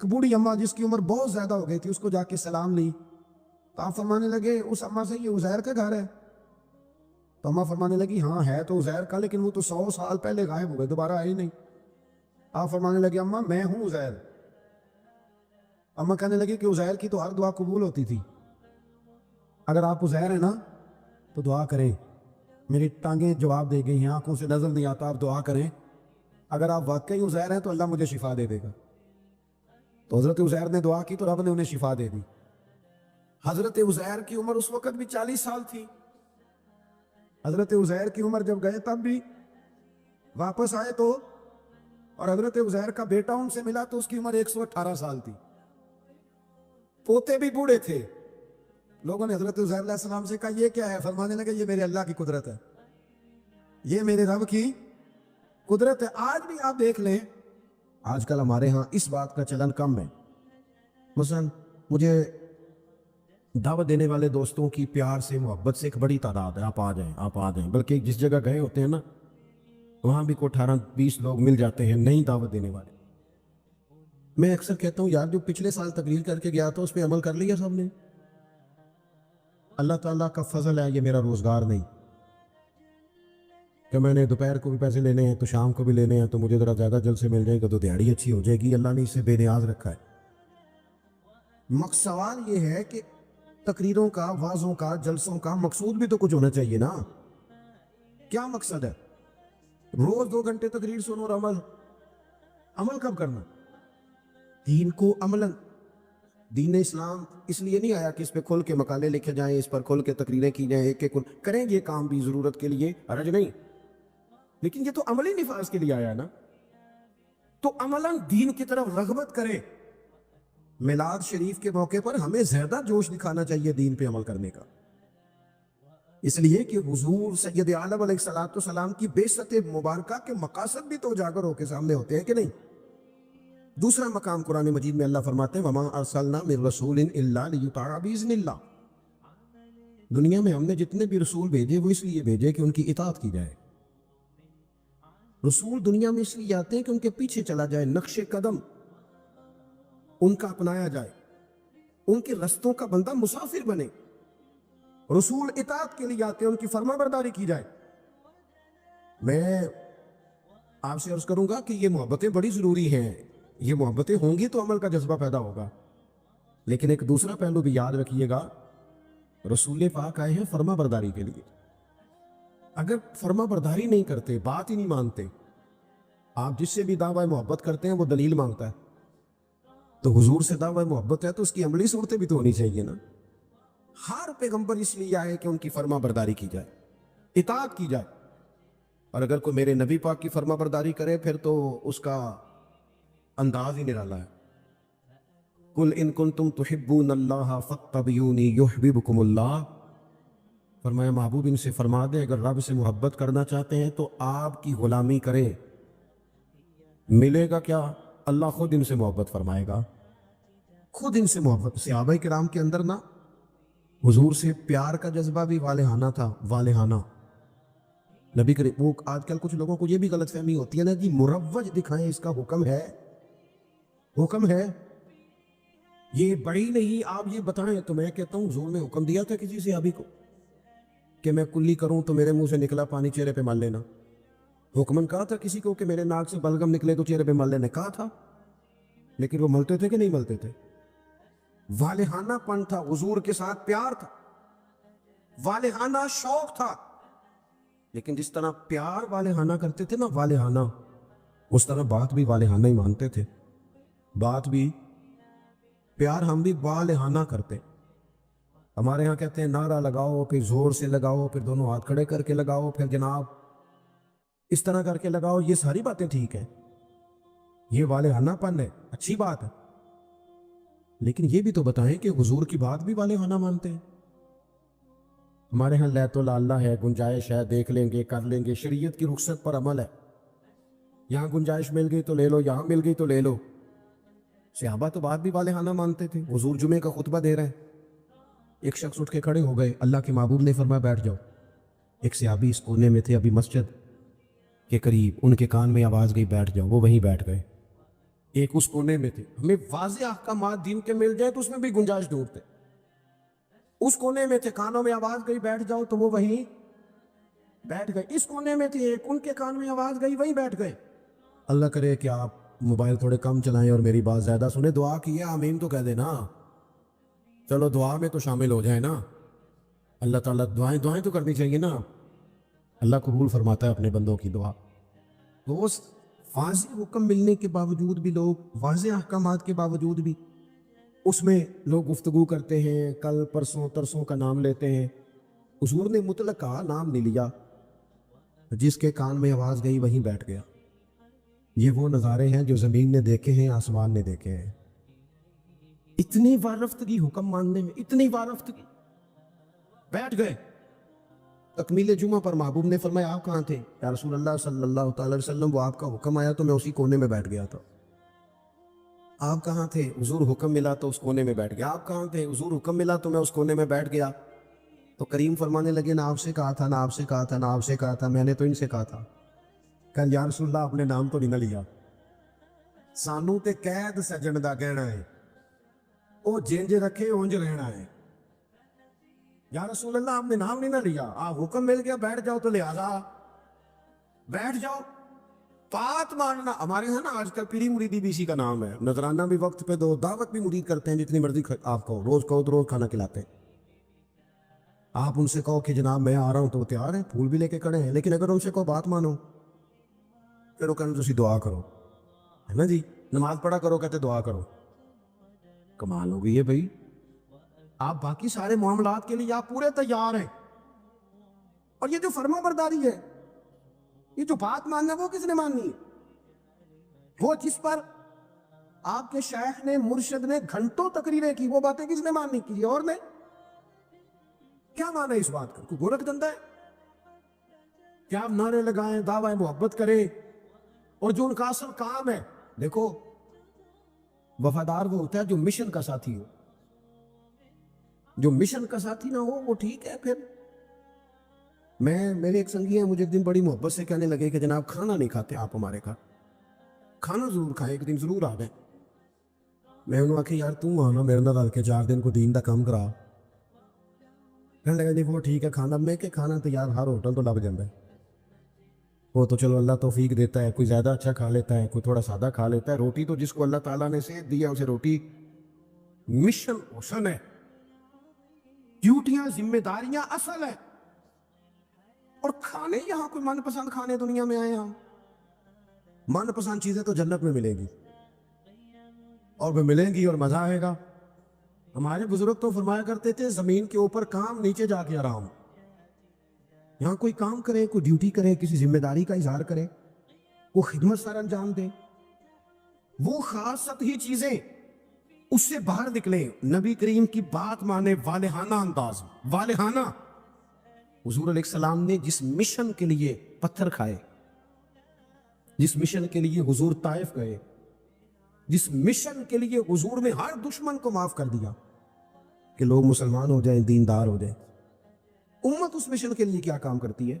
ایک بوڑھی اماں جس کی عمر بہت زیادہ ہو گئی تھی، اس کو جا کے سلام لی تو آپ فرمانے لگے اس اماں سے، یہ عزیر کا گھر ہے؟ تو اماں فرمانے لگی ہاں ہے تو عزیر کا، لیکن وہ تو 100 سال پہلے غائب ہو گئے، دوبارہ آئے نہیں۔ آپ فرمانے لگے اماں میں ہوں عزیر۔ اماں کہنے لگی کہ عزیر کی تو ہر دعا قبول ہوتی تھی، اگر آپ عزیر ہیں نا تو دعا کریں، میری ٹانگیں جواب دے گئی ہیں، آنکھوں سے نظر نہیں آتا، آپ دعا کریں، اگر آپ واقعی عزیر ہیں تو اللہ مجھے شفا دے دے گا۔ تو حضرت عزیر نے دعا کی تو رب نے انہیں شفا دے دی۔ حضرت عزیر کی عمر اس وقت بھی 40 سال تھی۔ حضرت عزیر کی عمر جب گئے تب بھی واپس آئے تو، اور حضرت عزیر کا بیٹا ان سے ملا تو اس کی عمر 118 سال تھی، پوتے بھی بوڑھے تھے۔ لوگوں نے حضرت عزیر علیہ السلام سے کہا یہ کیا ہے؟ فرمانے لگے یہ میرے اللہ کی قدرت ہے، یہ میرے رب کی قدرت ہے۔ آج بھی آپ دیکھ لیں، آج کل ہمارے ہاں اس بات کا چلن کم ہے، مثلا مجھے دعوت دینے والے دوستوں کی پیار سے محبت سے ایک بڑی تعداد ہے، آپ آ جائیں آپ آ جائیں، بلکہ جس جگہ گئے ہوتے ہیں نا وہاں بھی کوئی 18-20 لوگ مل جاتے ہیں نئی دعوت دینے والے۔ میں اکثر کہتا ہوں یار جو پچھلے سال تقریر کر کے گیا تھا اس پہ عمل کر لیا سب نے؟ اللہ تعالیٰ کا فضل ہے، یہ میرا روزگار نہیں کہ میں نے دوپہر کو بھی پیسے لینے ہیں تو شام کو بھی لینے ہیں، تو مجھے ذرا زیادہ جلد سے مل جائے گا تو دیہڑی اچھی ہو جائے گی۔ اللہ نے اسے بے نیاز رکھا ہے۔ سوال یہ ہے کہ تقریروں کا، وعظوں کا، جلسوں کا مقصود بھی تو کچھ ہونا چاہیے نا۔ کیا مقصد ہے؟ روز 2 گھنٹے تقریر سنو اور عمل کب کرنا؟ دین کو عملاً، دین اسلام اس لیے نہیں آیا کہ اس پہ کھل کے مقالے لکھے جائیں، اس پر کھل کے تقریریں کی جائیں، ایک ایک کریں یہ کام بھی ضرورت کے لیے، حرج نہیں، لیکن یہ تو عملی نفاذ کے لیے آیا نا، تو عملاً دین کی طرف رغبت کرے۔ میلاد شریف کے موقع پر ہمیں زیادہ جوش دکھانا چاہیے دین پہ عمل کرنے کا، اس لیے کہ حضور سید عالم علیہ السلام کی بعثت مبارکہ کے مقاصد بھی تو اجاگر ہو کے سامنے ہوتے ہیں کہ نہیں؟ دوسرا مقام قرآن مجید میں اللہ فرماتے ہیں وَمَا أَرْسَلْنَا مِن رَسُولٍ إِلَّا لِيُطَاعَ بِإِذْنِ اللَّهِ۔ دنیا میں ہم نے جتنے بھی رسول بھیجے وہ اس لیے بھیجے کہ ان کی اطاعت کی جائے۔ رسول دنیا میں اس لیے آتے ہیں کہ ان کے پیچھے چلا جائے، نقش قدم ان کا اپنایا جائے، ان کے رستوں کا بندہ مسافر بنے۔ رسول اطاعت کے لیے آتے ہیں، ان کی فرما برداری کی جائے۔ میں آپ سے عرض کروں گا کہ یہ محبتیں بڑی ضروری ہیں، یہ محبتیں ہوں گی تو عمل کا جذبہ پیدا ہوگا، لیکن ایک دوسرا پہلو بھی یاد رکھیے گا، رسول پاک آئے ہیں فرما برداری کے لیے۔ اگر فرما برداری نہیں کرتے، بات ہی نہیں مانتے، آپ جس سے بھی دعوی محبت کرتے ہیں وہ دلیل مانگتا ہے، تو حضور سے دعوی محبت ہے تو اس کی عملی صورتیں بھی تو ہونی چاہیے نا۔ ہر پیغمبر اس لیے آئے کہ ان کی فرما برداری کی جائے، اطاعت کی جائے، اور اگر کوئی میرے نبی پاک کی فرما برداری کرے پھر تو اس کا انداز ہی نرالا ہے۔ قُلْ إِن كُنْتُمْ تُحِبُّونَ اللَّهَ فَاتَّبِعُونِي يُحْبِبْكُمُ اللَّهُ۔ فرمایا محبوب ان سے فرما دیں اگر رب سے محبت کرنا چاہتے ہیں تو آپ کی غلامی کریں، ملے گا کیا؟ اللہ خود ان سے محبت فرمائے گا، خود ان سے محبت۔ صحابہ کرام کے اندر نا حضور سے پیار کا جذبہ بھی والہانہ تھا، والہانہ۔ نبی کریم، وہ آج کل کچھ لوگوں کو یہ بھی غلط فہمی ہوتی ہے نا جی مروج دکھائیں، اس کا حکم ہے، حکم ہے، یہ بڑی نہیں، آپ یہ بتائیں۔ تو میں کہتا ہوں حضور نے حکم دیا تھا کسی صحابی کو کہ میں کلی کروں تو میرے منہ سے نکلا پانی چہرے پہ مل لینا؟ حکمن کہا تھا کسی کو کہ میرے ناک سے بلغم نکلے تو چہرے پہ مل لینا؟ کہا تھا، لیکن وہ ملتے تھے کہ نہیں ملتے تھے؟ والہانہ پن تھا، حضور کے ساتھ پیار تھا، والہانہ شوق تھا، لیکن جس طرح پیار والہانہ کرتے تھے نا، والہانہ، اس طرح بات بھی والہانہ ہی مانتے تھے، بات بھی، پیار ہم بھی والہانہ کرتے۔ ہمارے ہاں کہتے ہیں نعرہ لگاؤ، پھر زور سے لگاؤ، پھر دونوں ہاتھ کھڑے کر کے لگاؤ، پھر جناب اس طرح کر کے لگاؤ، یہ ساری باتیں ٹھیک ہیں، یہ والہانہ پن ہے، اچھی بات ہے، لیکن یہ بھی تو بتائیں کہ حضور کی بات بھی والہانہ مانتے ہیں؟ ہمارے ہاں لیت اللہ ہے، گنجائش ہے، دیکھ لیں گے، کر لیں گے، شریعت کی رخصت پر عمل ہے، یہاں گنجائش مل گئی تو لے لو، یہاں مل گئی تو لے لو۔ صحابہ تو بات بھی والہانہ مانتے تھے۔ حضور جمعے کا خطبہ دے رہے ہیں، ایک شخص اٹھ کے کھڑے ہو گئے، اللہ کے محبوب نے فرمایا بیٹھ جاؤ۔ ایک صحابی اس کونے میں تھے ابھی مسجد کے قریب، ان کے کان میں آواز گئی بیٹھ جاؤ، وہ وہیں بیٹھ گئے۔ ایک اس کونے میں تھے. ہمیں واضح احکامات دین کے مل جائے تو اس میں بھی گنجائش ڈھونڈتے. اس کونے میں تھے, کانوں میں آواز گئی بیٹھ جاؤ تو وہ وہیں بیٹھ گئے. اس کونے میں تھے, ایک ان کے کان میں آواز گئی وہیں بیٹھ گئے. اللہ کرے کہ آپ موبائل تھوڑے کم چلائیں اور میری بات زیادہ سنیں. دعا کی ہے آمین تو کہہ دینا, چلو دعا میں تو شامل ہو جائے نا. اللہ تعالیٰ دعائیں تو کرنی چاہیے نا. اللہ قبول فرماتا ہے اپنے بندوں کی دعا. دوست, واضح حکم ملنے کے باوجود بھی لوگ, واضح احکامات کے باوجود بھی اس میں لوگ گفتگو کرتے ہیں, کل پرسوں ترسوں کا نام لیتے ہیں. حضور نے مطلقہ نام نہیں لیا, جس کے کان میں آواز گئی وہیں بیٹھ گیا. یہ وہ نظارے ہیں جو زمین نے دیکھے ہیں, آسمان نے دیکھے ہیں. اتنی وارفتگی حکم ماننے میں, اتنی وارفتگی. بیٹھ گئے. تکمیل جمعہ پر محبوب نے فرمایا آپ کہاں تھے؟ یا رسول اللہ صلی اللہ تعالی وسلم, وہ آپ کا حکم آیا تو میں اسی کونے میں بیٹھ گیا تھا. آپ کہاں تھے؟ حضور حکم ملا تو اس کونے میں بیٹھ گیا. آپ کہاں تھے؟ حضور حکم ملا تو میں اس کونے میں بیٹھ گیا. تو کریم فرمانے لگے نہ آپ سے کہا تھا, نہ آپ سے کہا تھا, نہ آپ سے کہا تھا, میں نے تو ان سے کہا تھا. کہ یا رسول اللہ آپ نے نام تو نہیں نہ لیا, سانو تے قید سجن دا کہنا ہے, او جنج رکھے اونج رہنا ہے. یا رسول اللہ آپ نے نام نہیں نہ لیا, آپ حکم مل گیا بیٹھ جاؤ تو لہذا بیٹھ جاؤ. بات ماننا ہمارے یہاں نا آج کل پیری مریدی بھی اسی کا نام ہے. نذرانہ بھی وقت پہ دو, دعوت بھی مرید کرتے ہیں, جتنی مرضی آپ کہو, روز کہو تو روز کھانا کھلاتے ہیں. آپ ان سے کہو کہ جناب میں آ رہا ہوں تو وہ تیار ہیں, پھول بھی لے کے کھڑے ہیں. لیکن اگر ان سے کہو بات مانو, پھر وہ کہنا تسی دعا کرو, ہے نا جی, نماز پڑھا کرو, کہتے دعا کرو. کمال ہو گئی ہے بھائی. آپ باقی سارے معاملات کے لیے آپ پورے تیار ہیں, اور یہ جو فرما برداری ہے, یہ جو بات ماننا, وہ کس نے ماننی ہے؟ وہ جس پر آپ کے شیخ نے, مرشد نے گھنٹوں تقریریں کی, وہ باتیں کس نے ماننی؟ کسی اور نے. کیا مانا اس بات کا؟ کوئی گورکھ دھندا ہے کیا آپ نعرے لگائیں, دعوی محبت کریں, اور جو ان کا اصل کام ہے, دیکھو وفادار وہ ہوتا ہے جو مشن کا ساتھی ہو. جو مشن کا ساتھی نہ ہو وہ ٹھیک ہے. پھر میرے ایک سنگی ہیں, مجھے ایک دن بڑی محبت سے کہنے لگے کہ جناب کھانا نہیں کھاتے آپ ہمارے گھر, کھانا ضرور کھائیں, ایک دن ضرور آ جائیں. میں انہوں نے آخر یار تم آنا میرے نال کے 4 دن کو دین دا کام کرا. کہنے لگا جی وہ ٹھیک ہے کھانا, میں کہ کھانا تو یار ہر ہوٹل تو لگ جاتا ہے, وہ تو چلو اللہ توفیق دیتا ہے, کوئی زیادہ اچھا کھا لیتا ہے, کوئی تھوڑا سادہ کھا لیتا ہے. روٹی تو جس کو اللہ تعالیٰ نے صحت دیا اسے روٹی مشن حسن ہے, ڈیوٹیاں ذمہ داریاں اصل ہے. اور کھانے یہاں کوئی من پسند کھانے دنیا میں آئے, ہم من پسند چیزیں تو جنت میں ملیں گی, اور وہ ملیں گی اور مزہ آئے گا. ہمارے بزرگ تو فرمایا کرتے تھے زمین کے اوپر کام, نیچے جا کے آرام. یہاں کوئی کام کرے, کوئی ڈیوٹی کرے, کسی ذمہ داری کا اظہار کرے, وہ خدمت سر انجام دے, وہ خاص سطحی چیزیں اس سے باہر نکلیں, نبی کریم کی بات مانے, والہانہ انداز, والہانہ. حضور علیہ السلام نے جس مشن کے لیے پتھر کھائے, جس مشن کے لیے حضور طائف گئے, جس مشن کے لیے حضور نے ہر دشمن کو معاف کر دیا کہ لوگ مسلمان ہو جائیں, دیندار ہو جائیں, امت اس مشن کے لیے کیا کام کرتی ہے,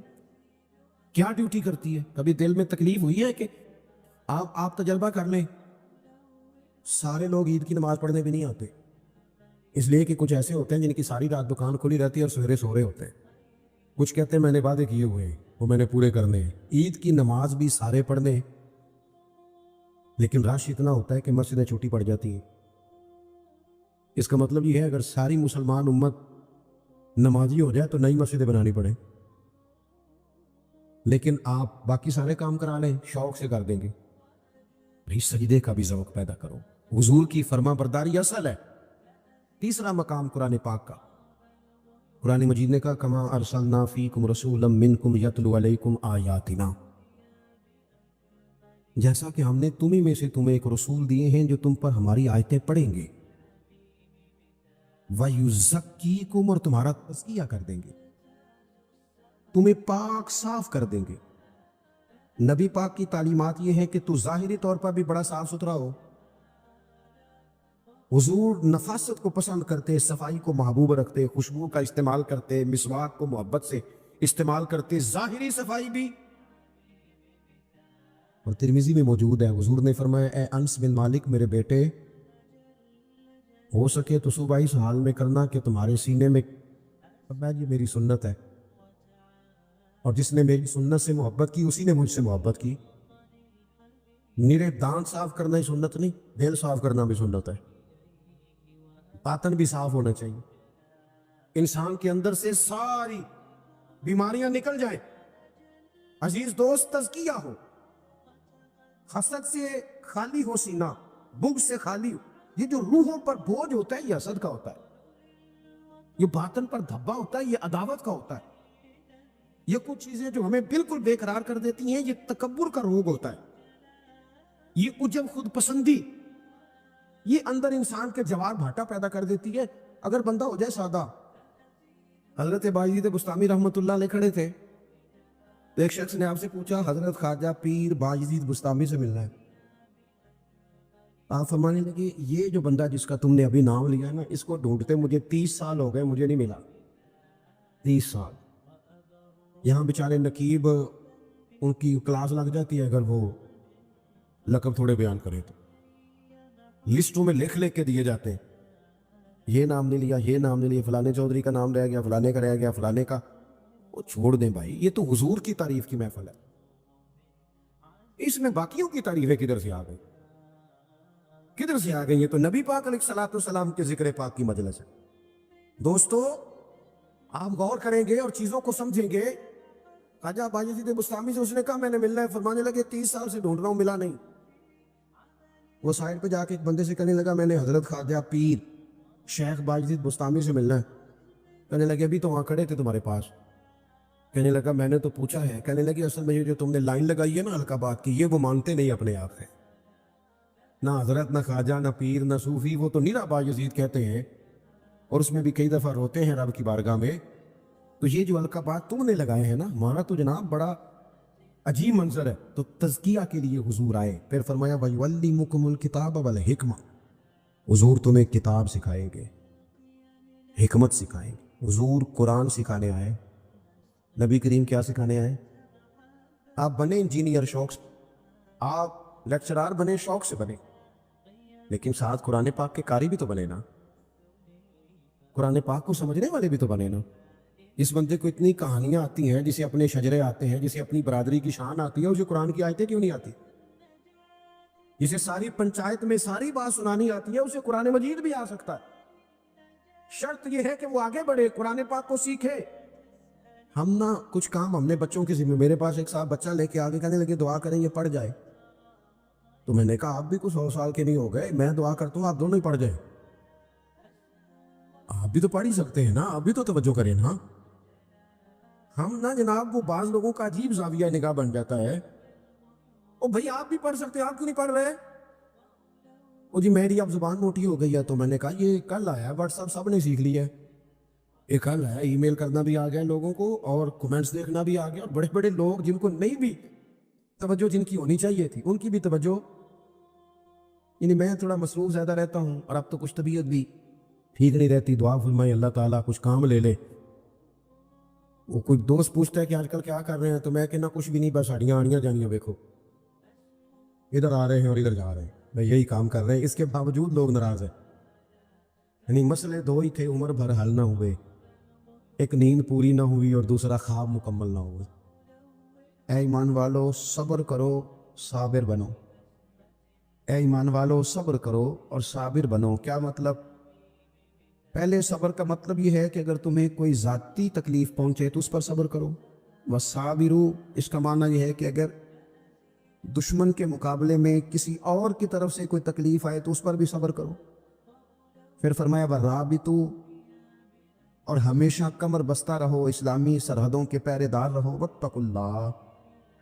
کیا ڈیوٹی کرتی ہے؟ کبھی دل میں تکلیف ہوئی ہے کہ آپ تجربہ کر لیں, سارے لوگ عید کی نماز پڑھنے بھی نہیں آتے, اس لیے کہ کچھ ایسے ہوتے ہیں جن کی ساری رات دکان کھلی رہتی ہے اور سویرے سو رہے ہوتے ہیں. کچھ کہتے ہیں میں نے وعدے کیے ہوئے ہیں وہ میں نے پورے کرنے ہیں. عید کی نماز بھی سارے پڑھنے, لیکن رش اتنا ہوتا ہے کہ مسجدیں چھوٹی پڑ جاتی ہیں. اس کا مطلب یہ ہے اگر ساری مسلمان امت نمازی ہو جائے تو نئی مسجدیں بنانی پڑے, لیکن آپ باقی سارے کام کرا لیں, شوق سے کر دیں گے. بھائی سجدے کا بھی ذوق پیدا کرو, حضور کی فرما برداری اصل ہے. تیسرا مقام قرآن پاک کا, قرآن مجید نے کہا کما ارسلنا فیکم رسولا منکم یتلو علیکم آیاتنا, جیسا کہ ہم نے تمہیں میں سے تمہیں ایک رسول دیے ہیں جو تم پر ہماری آیتیں پڑھیں گے, وَيُزَكِّيكُمْ, اور تمہارا تزکیہ کر دیں گے, تمہیں پاک صاف کر دیں گے. نبی پاک کی تعلیمات یہ ہے کہ تو ظاہری طور پر بھی بڑا صاف ستھرا ہو. حضور نفاست کو پسند کرتے, صفائی کو محبوب رکھتے, خوشبو کا استعمال کرتے, مسواک کو محبت سے استعمال کرتے, ظاہری صفائی بھی اور ترمذی میں موجود ہے، حضور نے فرمایا اے انس بن مالک میرے بیٹے، ہو سکے تو صبح اس حال میں کرنا کہ تمہارے سینے میں، فرمایا یہ میری سنت ہے، اور جس نے میری سنت سے محبت کی اسی نے مجھ سے محبت کی۔ نیرے دانت صاف کرنا ہی سنت نہیں، دل صاف کرنا بھی سنت ہے، باطن بھی صاف ہونا چاہیے، انسان کے اندر سے ساری بیماریاں نکل جائیں۔ عزیز دوست، تزکیہ ہو، حسد سے خالی ہو سینہ، بغض سے خالی ہو۔ یہ جو روحوں پر بوجھ ہوتا ہے یہ حسد کا ہوتا ہے، یہ باطن پر دھبا ہوتا ہے یہ عداوت کا ہوتا ہے، یہ کچھ چیزیں جو ہمیں بالکل بے قرار کر دیتی ہیں یہ تکبر کا روگ ہوتا ہے، یہ عجب خود پسندی، یہ اندر انسان کے جوار بھاٹا پیدا کر دیتی ہے۔ اگر بندہ ہو جائے سادہ، حضرت باجید بستامی رحمت اللہ علیہ کھڑے تھے تو ایک شخص نے آپ سے پوچھا حضرت خواجہ پیر باجید بستامی سے ملنا ہے، آپ فرمانے لگے یہ جو بندہ جس کا تم نے ابھی نام لیا ہے نا، اس کو ڈھونڈتے مجھے 30 سال ہو گئے، مجھے نہیں ملا، 30 سال۔ یہاں بیچارے نقیب ان کی کلاس لگ جاتی ہے اگر وہ لقب تھوڑے بیان کرے تو لسٹوں میں لکھ کے دیے جاتے ہیں، یہ نام نہیں لیا، یہ نام نہیں لیا، فلانے چودھری کا نام رہ گیا، فلانے کا رہ گیا، فلانے کا۔ وہ چھوڑ دیں بھائی، یہ تو حضور کی تعریف کی محفل ہے، اس میں باقیوں کی تعریفیں کدھر سے آ گئی، کدھر سے آ گئی؟ یہ تو نبی پاک علیہ الصلوۃ والسلام کے ذکر پاک کی مجلس ہے۔ دوستو آپ غور کریں گے اور چیزوں کو سمجھیں گے۔ خواجہ باجید بستامی سے اس نے کہا میں نے ملنا ہے، فرمانے لگے 30 سال سے ڈھونڈ رہا ہوں، ملا نہیں۔ وہ سائڈ پہ جا کے ایک بندے سے کہنے لگا میں نے حضرت خواجہ پیر شیخ باجید بستامی سے ملنا ہے۔ کہنے لگے ابھی تو وہاں کھڑے تھے تمہارے پاس۔ کہنے لگا میں نے تو پوچھا ہے۔ کہنے لگے اصل میں یہ جو تم نے لائن لگائی ہے نا القابات کی، یہ وہ مانتے نہیں اپنے آپ سے، نہ حضرت نہ خواجہ نہ پیر نہ صوفی، وہ تو نیرا باجید کہتے ہیں، اور اس میں بھی کئی دفعہ روتے ہیں رب کی بارگاہ میں۔ تو یہ جو القابات تم نے لگائے ہیں نا، ہمارا تو جناب بڑا عجیب منظر ہے۔ تو تزکیہ کے لیے حضور آئے، پھر فرمایا وَيُعَلِّمُكُمُ الْكِتَابَ وَالْحِكْمَةَ، حضور تمہیں کتاب سکھائیں گے، حکمت سکھائیں گے۔ حضور قرآن سکھانے آئے، نبی کریم کیا سکھانے آئے؟ آپ بنے انجینئر شوق سے، آپ لیکچرار بنے شوق سے بنے، لیکن ساتھ قرآن پاک کے قاری بھی تو بنے نا، قرآن پاک کو سمجھنے والے بھی تو بنے نا۔ اس بندے کو اتنی کہانیاں آتی ہیں، جسے اپنے شجرے آتے ہیں، جسے اپنی برادری کی شان آتی ہے، اسے قرآن کی آیتیں کیوں نہیں آتی؟ جسے ساری پنچایت میں ساری بات سنانی آتی ہے، اسے قرآن مجید بھی آ سکتا ہے۔ شرط یہ ہے کہ وہ آگے بڑھے، قرآن پاک کو سیکھے۔ ہم نہ کچھ کام ہم نے بچوں کے ذمہ، میرے پاس ایک صاحب بچہ لے کے آگے کہنے لگے دعا کریں یہ پڑھ جائے، تو میں نے کہا آپ بھی کچھ 100 سال کے نہیں ہو گئے، میں دعا کرتا ہوں آپ دونوں ہی پڑھ جائیں، آپ بھی تو پڑھ ہی سکتے ہیں نا، آپ بھی تو توجہ کریں نا۔ ہم نا جناب وہ بعض لوگوں کا عجیب زاویہ نگاہ بن جاتا ہے، او بھائی آپ بھی پڑھ سکتے ہیں، آپ کیوں نہیں پڑھ رہے؟ او جی میری اب زبان موٹی ہو گئی ہے، تو میں نے کہا یہ کل آیا ہے، واٹس ایپ سب نے سیکھ لیا ہے، یہ کل ہے، ای میل کرنا بھی آ گیا لوگوں کو، اور کمنٹس دیکھنا بھی آ گیا، اور بڑے بڑے لوگ جن کو نہیں بھی توجہ جن کی ہونی چاہیے تھی ان کی بھی توجہ، یعنی میں تھوڑا مصروف زیادہ رہتا ہوں، اور اب تو کچھ طبیعت بھی ٹھیک نہیں رہتی، دعا فرمائے اللہ تعالیٰ کچھ کام لے لے۔ وہ کوئی دوست پوچھتا ہے کہ آج کل کیا کر رہے ہیں، تو میں کہنا کچھ بھی نہیں، بس ہڈیاں آڑیاں جانیاں دیکھو، ادھر آ رہے ہیں اور ادھر جا رہے ہیں، میں یہی کام کر رہے ہیں، اس کے باوجود لوگ ناراض ہیں۔ یعنی مسئلے دو ہی تھے، عمر بھر حل نہ ہوئے، ایک نیند پوری نہ ہوئی اور دوسرا خواب مکمل نہ ہوئے۔ اے ایمان والو صبر کرو صابر بنو، اے ایمان والو صبر کرو اور صابر بنو۔ کیا مطلب؟ پہلے صبر کا مطلب یہ ہے کہ اگر تمہیں کوئی ذاتی تکلیف پہنچے تو اس پر صبر کرو، وَالصَّابِرُ اس کا معنی یہ ہے کہ اگر دشمن کے مقابلے میں کسی اور کی طرف سے کوئی تکلیف آئے تو اس پر بھی صبر کرو۔ پھر فرمایا وَالرَّابِطُ اور ہمیشہ کمر بستہ رہو، اسلامی سرحدوں کے پہرے دار رہو، وَاتَّقُوا اللَّهَ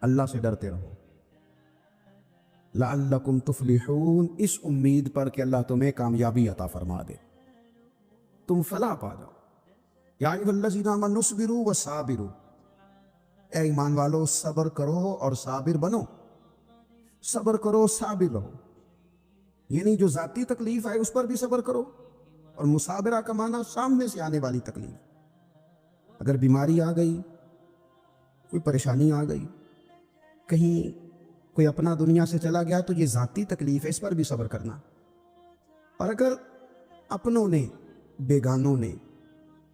اللہ سے ڈرتے رہو، لَعَلَّكُمْ تُفْلِحُونَ اس امید پر کہ اللہ تمہیں کامیابی عطا فرما دے، تم فلاح پا جاؤ۔ یا ایھا الذین آمنوا اصبروا وصابروا اے ایمان والو صبر کرو اور صابر بنو، صبر کرو صابر رہو، یعنی جو ذاتی تکلیف ہے اس پر بھی صبر کرو، اور مصابرہ کا معنی سامنے سے آنے والی تکلیف، اگر بیماری آ گئی، کوئی پریشانی آ گئی، کہیں کوئی اپنا دنیا سے چلا گیا تو یہ ذاتی تکلیف ہے، اس پر بھی صبر کرنا. اور اگر اپنوں نے، بیگانوں نے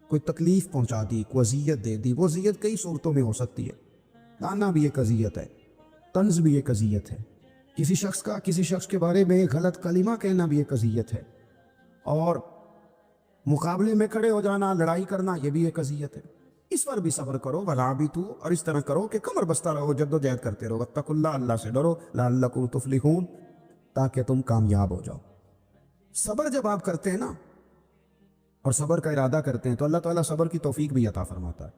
کوئی تکلیف پہنچا دی، کوئی اذیت دے دی، وہ اذیت کئی صورتوں میں ہو سکتی ہے. تانا بھی ایک اذیت ہے، طنز بھی ایک اذیت ہے، کسی شخص کے بارے میں غلط کلمہ کہنا بھی ایک اذیت ہے، اور مقابلے میں کھڑے ہو جانا، لڑائی کرنا، یہ بھی ایک اذیت ہے. اس پر بھی صبر کرو. ورابطوا، اور اس طرح کرو کہ کمر بستہ رہو، جد و جہد کرتے رہو. واتقوا اللہ، اللہ سے ڈرو. لعلکم تفلحون، تاکہ تم کامیاب ہو جاؤ. صبر جب آپ کرتے ہیں نا اور صبر کا ارادہ کرتے ہیں تو اللہ تعالیٰ صبر کی توفیق بھی عطا فرماتا ہے.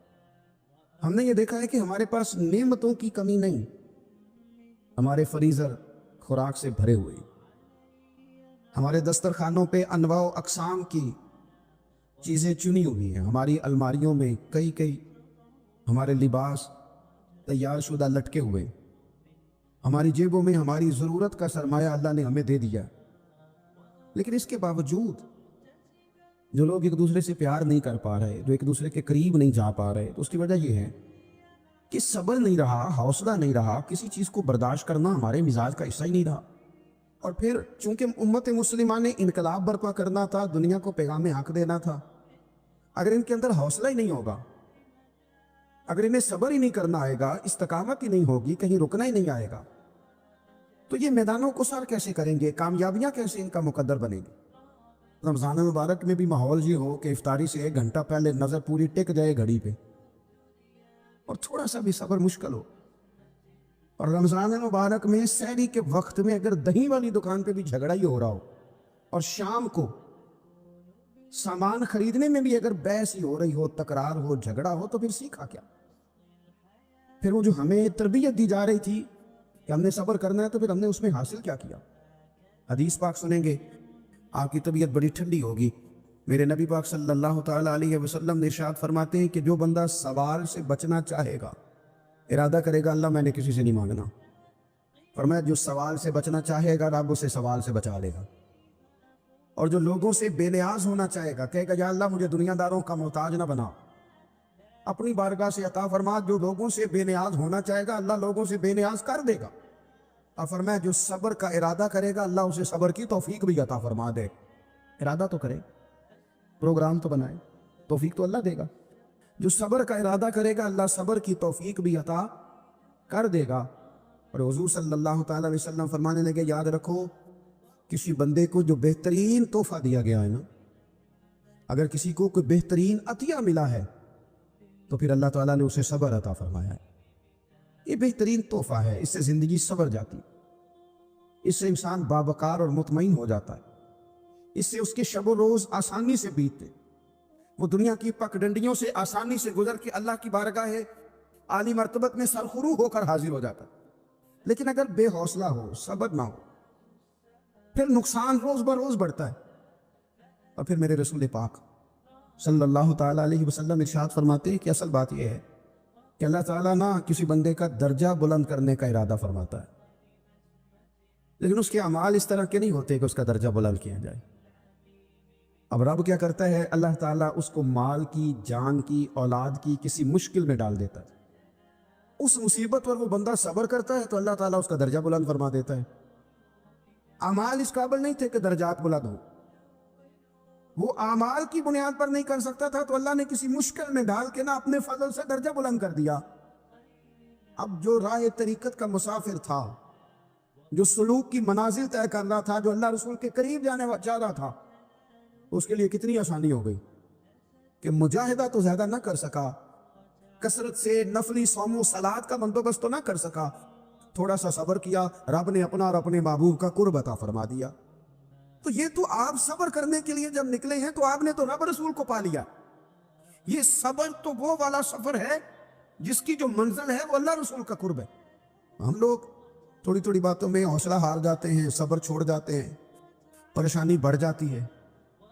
ہم نے یہ دیکھا ہے کہ ہمارے پاس نعمتوں کی کمی نہیں، ہمارے فریزر خوراک سے بھرے ہوئے، ہمارے دسترخوانوں پہ انواع و اقسام کی چیزیں چنی ہوئی ہیں، ہماری الماریوں میں کئی ہمارے لباس تیار شدہ لٹکے ہوئے، ہماری جیبوں میں ہماری ضرورت کا سرمایہ اللہ نے ہمیں دے دیا. لیکن اس کے باوجود جو لوگ ایک دوسرے سے پیار نہیں کر پا رہے، جو ایک دوسرے کے قریب نہیں جا پا رہے، تو اس کی وجہ یہ ہے کہ صبر نہیں رہا، حوصلہ نہیں رہا، کسی چیز کو برداشت کرنا ہمارے مزاج کا حصہ ہی نہیں رہا. اور پھر چونکہ امت مسلمہ نے انقلاب برپا کرنا تھا، دنیا کو پیغام حق دینا تھا، اگر ان کے اندر حوصلہ ہی نہیں ہوگا، اگر انہیں صبر ہی نہیں کرنا آئے گا، استقامت ہی نہیں ہوگی، کہیں رکنا ہی نہیں آئے گا، تو یہ میدانوں کو سر کیسے کریں گے؟ کامیابیاں کیسے ان کا مقدر بنے گی؟ رمضان مبارک میں بھی ماحول یہ ہو کہ افطاری سے 1 گھنٹہ پہلے نظر پوری ٹک جائے گھڑی پہ، اور تھوڑا سا بھی صبر مشکل ہو. اور رمضان مبارک میں سحری کے وقت میں اگر دہی والی دکان پہ بھی جھگڑا ہی ہو رہا ہو، اور شام کو سامان خریدنے میں بھی اگر بحث ہی ہو رہی ہو، تکرار ہو، جھگڑا ہو، تو پھر سیکھا کیا؟ پھر وہ جو ہمیں تربیت دی جا رہی تھی کہ ہم نے صبر کرنا ہے، تو پھر ہم نے اس میں حاصل کیا کیا؟ حدیث پاک سنیں گے، آپ کی طبیعت بڑی ٹھنڈی ہوگی. میرے نبی پاک صلی اللہ تعالیٰ علیہ وسلم نے ارشاد فرماتے ہیں کہ جو بندہ سوال سے بچنا چاہے گا، ارادہ کرے گا اللہ میں نے کسی سے نہیں مانگنا، فرمایا جو سوال سے بچنا چاہے گا رب اسے سوال سے بچا لے گا. اور جو لوگوں سے بے نیاز ہونا چاہے گا، کہے گا یا اللہ مجھے دنیا داروں کا محتاج نہ بنا، اپنی بارگاہ سے عطا فرما. جو لوگوں سے بے نیاز ہونا چاہے گا اللہ لوگوں سے بے نیاز کر دے گا. اور فرمایا جو صبر کا ارادہ کرے گا اللہ اسے صبر کی توفیق بھی عطا فرما دے. ارادہ تو کرے، پروگرام تو بنائے، توفیق تو اللہ دے گا. جو صبر کا ارادہ کرے گا اللہ صبر کی توفیق بھی عطا کر دے گا. اور حضور صلی اللہ تعالیٰ علیہ وسلم فرمانے لگے یاد رکھو، کسی بندے کو جو بہترین تحفہ دیا گیا ہے نا، اگر کسی کو کوئی بہترین عطیہ ملا ہے تو پھر اللہ تعالیٰ نے اسے صبر عطا فرمایا ہے. یہ بہترین تحفہ ہے، اس سے زندگی سنور جاتی، اس سے انسان باوقار اور مطمئن ہو جاتا ہے، اس سے اس کے شب و روز آسانی سے بیتتے، وہ دنیا کی پگڈنڈیوں سے آسانی سے گزر کے اللہ کی بارگاہ عالی مرتبت میں سرخرو ہو کر حاضر ہو جاتا. لیکن اگر بے حوصلہ ہو، صبر نہ ہو، پھر نقصان روز بروز بڑھتا ہے. اور پھر میرے رسول پاک صلی اللہ تعالیٰ علیہ وسلم ارشاد فرماتے ہیں کہ اصل بات یہ ہے کہ اللہ تعالیٰ نہ کسی بندے کا درجہ بلند کرنے کا ارادہ فرماتا ہے، لیکن اس کے اعمال اس طرح کے نہیں ہوتے کہ اس کا درجہ بلند کیا جائے. اب رب کیا کرتا ہے؟ اللہ تعالیٰ اس کو مال کی، جان کی، اولاد کی کسی مشکل میں ڈال دیتا ہے. اس مصیبت پر وہ بندہ صبر کرتا ہے تو اللہ تعالیٰ اس کا درجہ بلند فرما دیتا ہے. اعمال اس قابل نہیں تھے کہ درجات بلند ہو، وہ اعمال کی بنیاد پر نہیں کر سکتا تھا تو اللہ نے کسی مشکل میں ڈال کے نہ اپنے فضل سے درجہ بلند کر دیا. اب جو راہ طریقت کا مسافر تھا، جو سلوک کی منازل طے کر رہا تھا، جو اللہ رسول کے قریب جانے چاہ رہا تھا، اس کے لیے کتنی آسانی ہو گئی کہ مجاہدہ تو زیادہ نہ کر سکا، کثرت سے نفلی صوم و صلات کا بندوبست تو نہ کر سکا، تھوڑا سا صبر کیا، رب نے اپنا اور اپنے محبوب کا قرب عطا فرما دیا. تو یہ تو آپ صبر کرنے کے لیے جب نکلے ہیں تو آپ نے تو رب رسول کو پا لیا. یہ صبر تو وہ والا سفر ہے جس کی جو منزل ہے وہ اللہ رسول کا قرب ہے. ہم لوگ تھوڑی تھوڑی باتوں میں حوصلہ ہار جاتے ہیں، صبر چھوڑ جاتے ہیں، پریشانی بڑھ جاتی ہے،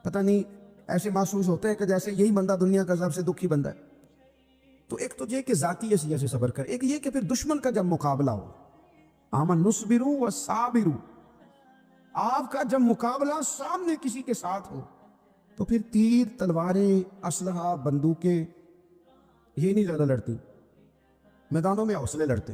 پتہ نہیں ایسے محسوس ہوتا ہے کہ جیسے یہی بندہ دنیا کا سب سے دکھی بندہ ہے. تو ایک تو یہ کہ ذاتی حیثیت سے صبر کرے، ایک یہ کہ پھر دشمن کا جب مقابلہ ہو، آمن نصبرو و صابرو، آپ کا جب مقابلہ سامنے کسی کے ساتھ ہو تو پھر تیر، تلواریں، اسلحہ، بندوقیں یہ نہیں زیادہ لڑتی، میدانوں میں حوصلے لڑتے.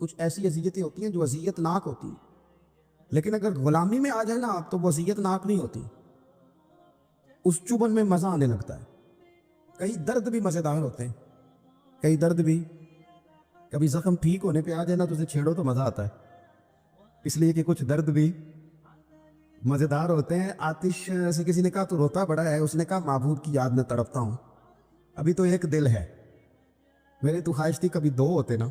کچھ ایسی اذیتیں ہوتی ہیں جو اذیت ناک ہوتی ہیں، لیکن اگر غلامی میں آ جائے نا آپ تو وہ اذیت ناک نہیں ہوتی، اس چبھن میں مزہ آنے لگتا ہے۔ کئی درد بھی مزیدار ہوتے ہیں، کئی درد بھی، کبھی زخم ٹھیک ہونے پہ آ جائے نا تو اسے چھیڑو تو مزہ آتا ہے، اس لیے کہ کچھ درد بھی مزیدار ہوتے ہیں۔ آتش سے کسی نے کہا تو روتا بڑا ہے، اس نے کہا معبود کی یاد میں تڑپتا ہوں، ابھی تو ایک دل ہے، میری تو خواہش تھی کبھی دو ہوتے نا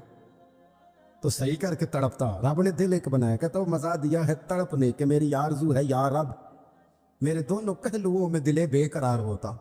تو صحیح کر کے تڑپتا۔ رب نے دل ایک بنایا، کہتا وہ مزہ دیا ہے تڑپنے کہ میری آرزو ہے یا رب میرے دونوں پہلوؤں میں دلے بے قرار ہوتا۔